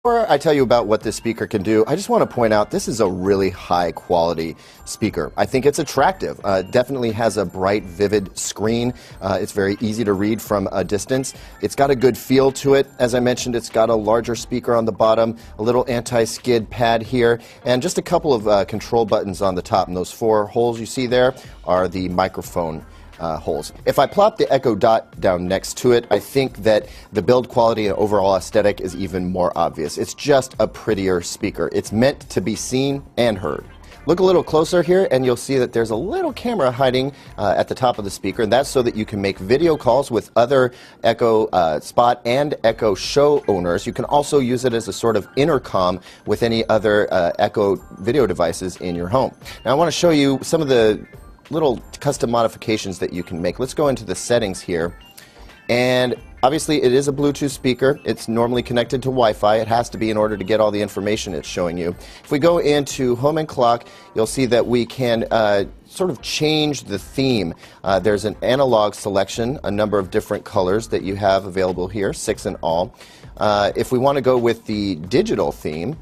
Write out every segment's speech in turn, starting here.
Before I tell you about what this speaker can do, I just want to point out this is a really high quality speaker. I think it's attractive. Definitely has a bright, vivid screen. It's very easy to read from a distance. It's got a good feel to it. As I mentioned, it's got a larger speaker on the bottom, a little anti-skid pad here, and just a couple of control buttons on the top. And those four holes you see there are the microphone holes. If I plop the Echo Dot down next to it, I think that the build quality and overall aesthetic is even more obvious. It's just a prettier speaker. It's meant to be seen and heard. Look a little closer here and you'll see that there's a little camera hiding at the top of the speaker, and that's so that you can make video calls with other Echo Spot and Echo Show owners. You can also use it as a sort of intercom with any other Echo video devices in your home. Now I want to show you some of the little custom modifications that you can make. Let's go into the settings here, and obviously it is a Bluetooth speaker. It's normally connected to Wi-Fi. It has to be in order to get all the information it's showing you. If we go into Home and Clock, you'll see that we can sort of change the theme. There's an analog selection, a number of different colors that you have available here, 6 in all. If we want to go with the digital theme,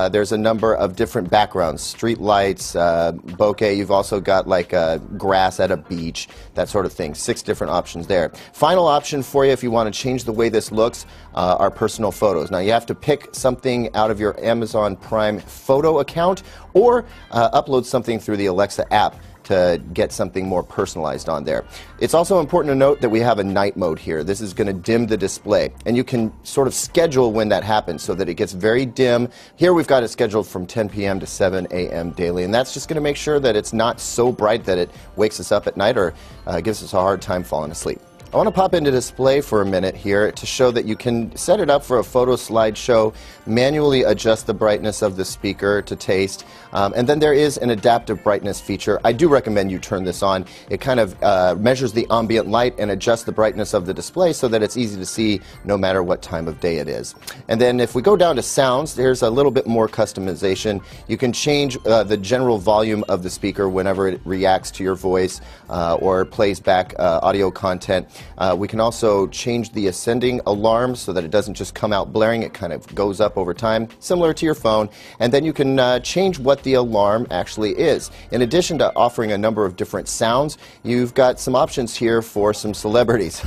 there's a number of different backgrounds, street lights, bokeh. You've also got like grass at a beach, that sort of thing. 6 different options there. Final option for you if you want to change the way this looks are personal photos. Now you have to pick something out of your Amazon Prime photo account or upload something through the Alexa app to get something more personalized on there. It's also important to note that we have a night mode here. This is going to dim the display, and you can sort of schedule when that happens so that it gets very dim. Here we've got it scheduled from 10 p.m. to 7 a.m. daily, and that's just going to make sure that it's not so bright that it wakes us up at night or gives us a hard time falling asleep. I want to pop into display for a minute here to show that you can set it up for a photo slideshow, manually adjust the brightness of the speaker to taste, and then there is an adaptive brightness feature. I do recommend you turn this on. It kind of measures the ambient light and adjusts the brightness of the display so that it's easy to see no matter what time of day it is. And then if we go down to sounds, there's a little bit more customization. You can change the general volume of the speaker whenever it reacts to your voice or plays back audio content. We can also change the ascending alarm so that it doesn't just come out blaring, it kind of goes up over time, similar to your phone. And then you can change what the alarm actually is. In addition to offering a number of different sounds, you've got some options here for some celebrities.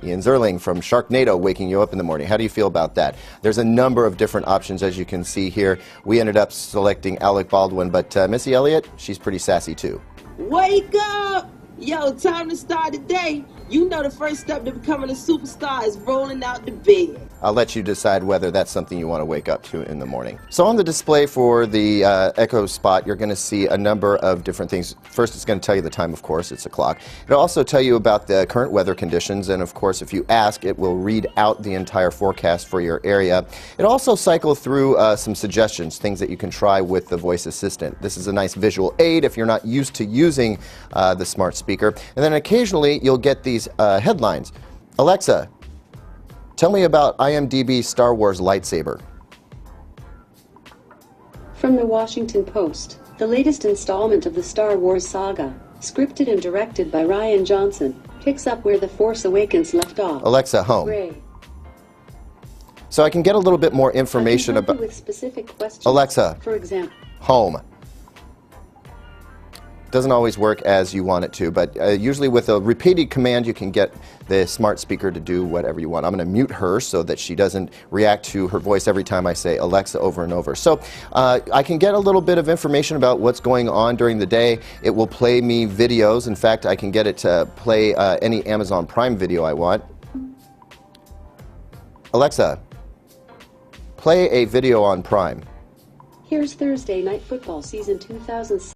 Ian Zerling from Sharknado waking you up in the morning. How do you feel about that? There's a number of different options, as you can see here. We ended up selecting Alec Baldwin, but Missy Elliott, she's pretty sassy too. Wake up! Yo, time to start the day. You know the first step to becoming a superstar is rolling out the bed. I'll let you decide whether that's something you want to wake up to in the morning. So on the display for the Echo Spot, you're going to see a number of different things. First, it's going to tell you the time, of course, it's a clock. It'll also tell you about the current weather conditions, and of course, if you ask, it will read out the entire forecast for your area. It'll also cycle through some suggestions, things that you can try with the voice assistant. This is a nice visual aid if you're not used to using the smart speaker. And then occasionally, you'll get these headlines. Alexa, tell me about IMDb's Star Wars lightsaber. From the Washington Post, the latest installment of the Star Wars saga, scripted and directed by Rian Johnson, picks up where The Force Awakens left off. Alexa, home. Gray. So I can get a little bit more information about... with specific questions. Alexa, for example. home. Doesn't always work as you want it to, but usually with a repeated command you can get the smart speaker to do whatever you want. I'm going to mute her so that she doesn't react to her voice every time I say Alexa over and over. So I can get a little bit of information about what's going on during the day. It will play me videos. In fact, I can get it to play any Amazon Prime video I want. Alexa, play a video on Prime. Here's Thursday Night Football Season 2006.